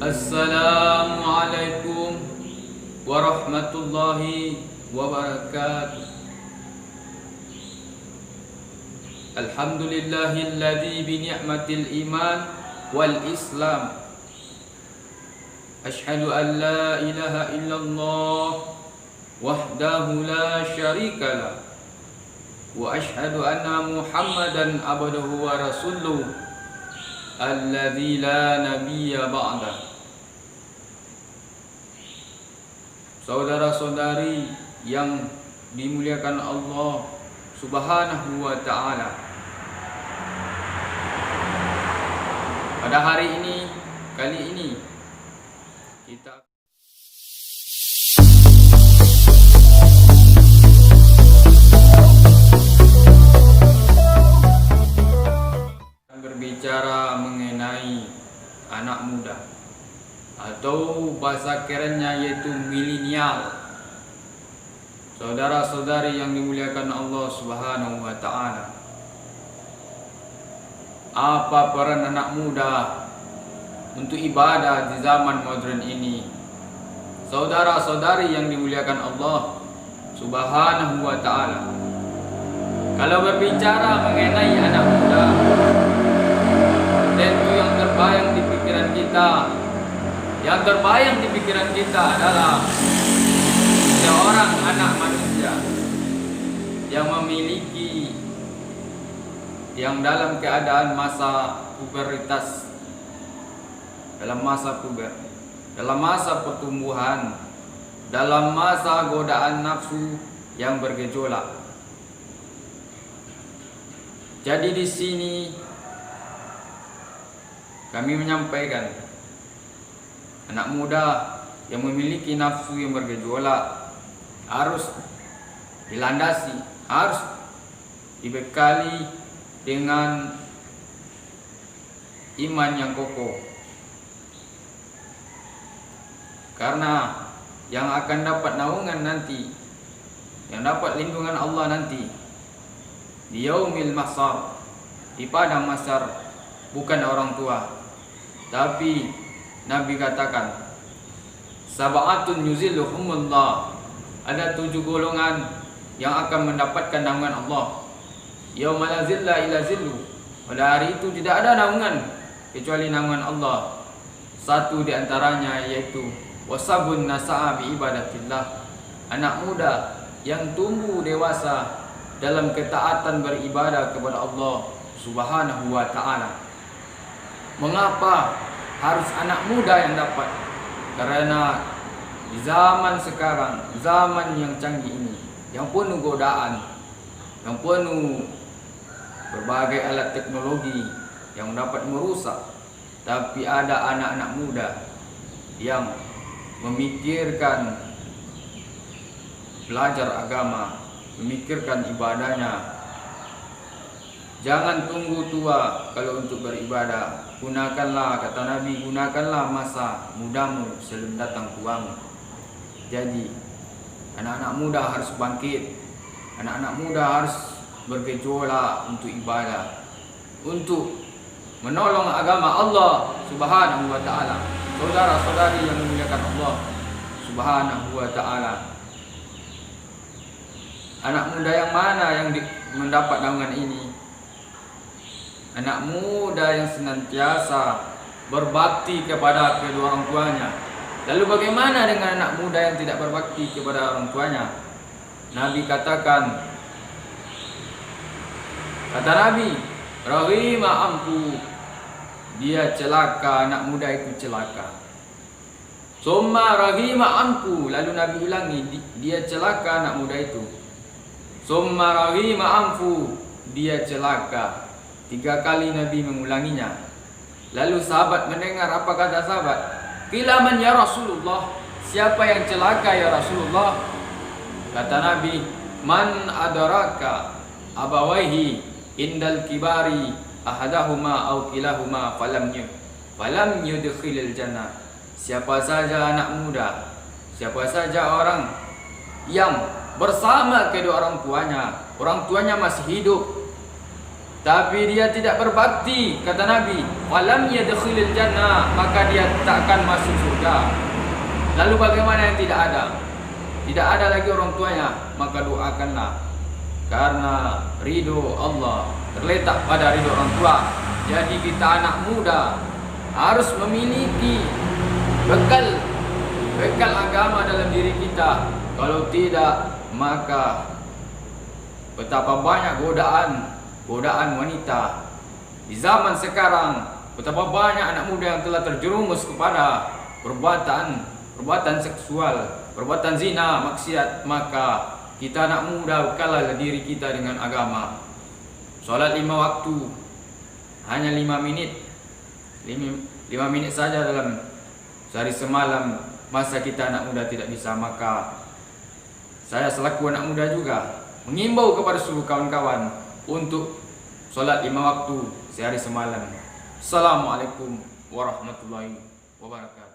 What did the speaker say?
Assalamualaikum warahmatullahi wabarakatuh. Alhamdulillahilladzi bi ni'matil iman wal islam. Asyhadu an la ilaha illallah wahdahu la syarikalah. Wa asyhadu anna Muhammadan abduhu wa rasuluh alladzi la nabiyya ba'dah. Saudara-saudari yang dimuliakan Allah Subhanahu wa ta'ala, pada hari ini, kali ini kita akan berbicara mengenai anak muda, atau bahasa kerennya yaitu milenial. Saudara-saudari yang dimuliakan Allah Subhanahu wa ta'ala, apa peran anak muda untuk ibadah di zaman modern ini? Saudara-saudari yang dimuliakan Allah Subhanahu wa ta'ala, kalau berbicara mengenai anak muda, tentu yang terbayang di pikiran kita adalah seorang anak manusia yang memiliki, yang dalam keadaan masa pubertas, dalam masa pertumbuhan, dalam masa godaan nafsu yang bergejolak. Jadi di sini kami menyampaikan, anak muda yang memiliki nafsu yang bergejolak harus dilandasi, harus dibekali dengan iman yang kokoh. Karena yang akan dapat naungan nanti, yang dapat lindungan Allah nanti di yaumil mahsyar, di padang mahsyar, bukan orang tua, tapi Nabi katakan, sab'atun yuzilluhumullah, ada 7 golongan yang akan mendapatkan naungan Allah. Yauma la zilla illa zillu, pada hari itu tidak ada naungan kecuali naungan Allah. Satu di antaranya yaitu wasabun nasa'a bi ibadatillah, anak muda yang tumbuh dewasa dalam ketaatan beribadah kepada Allah Subhanahu wa ta'ala. Mengapa harus anak muda yang dapat? Karena di zaman sekarang, zaman yang canggih ini, yang penuh godaan, yang penuh berbagai alat teknologi yang dapat merusak, tapi ada anak-anak muda yang memikirkan belajar agama, memikirkan ibadahnya. Jangan tunggu tua kalau untuk beribadah. Gunakanlah, kata Nabi, gunakanlah masa mudamu sebelum datang tuamu. Jadi anak-anak muda harus bangkit, anak-anak muda harus bergejolak untuk ibadah, untuk menolong agama Allah Subhanahu wa ta'ala. Saudara-saudari yang memuliakan Allah Subhanahu wa ta'ala, anak muda yang mana yang mendapat naungan ini? Anak muda yang senantiasa berbakti kepada kedua orang tuanya. Lalu bagaimana dengan anak muda yang tidak berbakti kepada orang tuanya? Nabi katakan, kata Nabi, rahima amku, dia celaka, anak muda itu celaka. Summa rahima amku, lalu Nabi ulangi, dia celaka anak muda itu. Summa rahima amfu, dia celaka. 3 kali Nabi mengulanginya. Lalu sahabat mendengar, apa kata sahabat? Qila man ya Rasulullah, siapa yang celaka ya Rasulullah? Kata Nabi, man adaraka abawaihi indal kibari ahadahuma aw kilahuma falam yudkhilil jannah. Siapa saja anak muda, siapa saja orang yang bersama kedua orang tuanya masih hidup, tapi dia tidak berbakti, kata Nabi, walam yadkhulul jannah, maka dia tak akan masuk surga. Lalu bagaimana yang tidak ada? Tidak ada lagi orang tuanya, maka doakanlah, karena ridho Allah terletak pada ridho orang tua. Jadi kita anak muda harus memiliki bekal agama dalam diri kita. Kalau tidak, maka betapa banyak godaan wanita di zaman sekarang, betapa banyak anak muda yang telah terjerumus kepada perbuatan seksual, perbuatan zina, maksiat. Maka kita anak muda, bekallah diri kita dengan agama. Salat 5 waktu hanya 5 menit, 5 menit saja dalam sehari semalam. Masa kita anak muda tidak bisa, maka saya selaku anak muda juga mengimbau kepada seluruh kawan-kawan untuk salat 5 waktu sehari semalam. Assalamualaikum warahmatullahi wabarakatuh.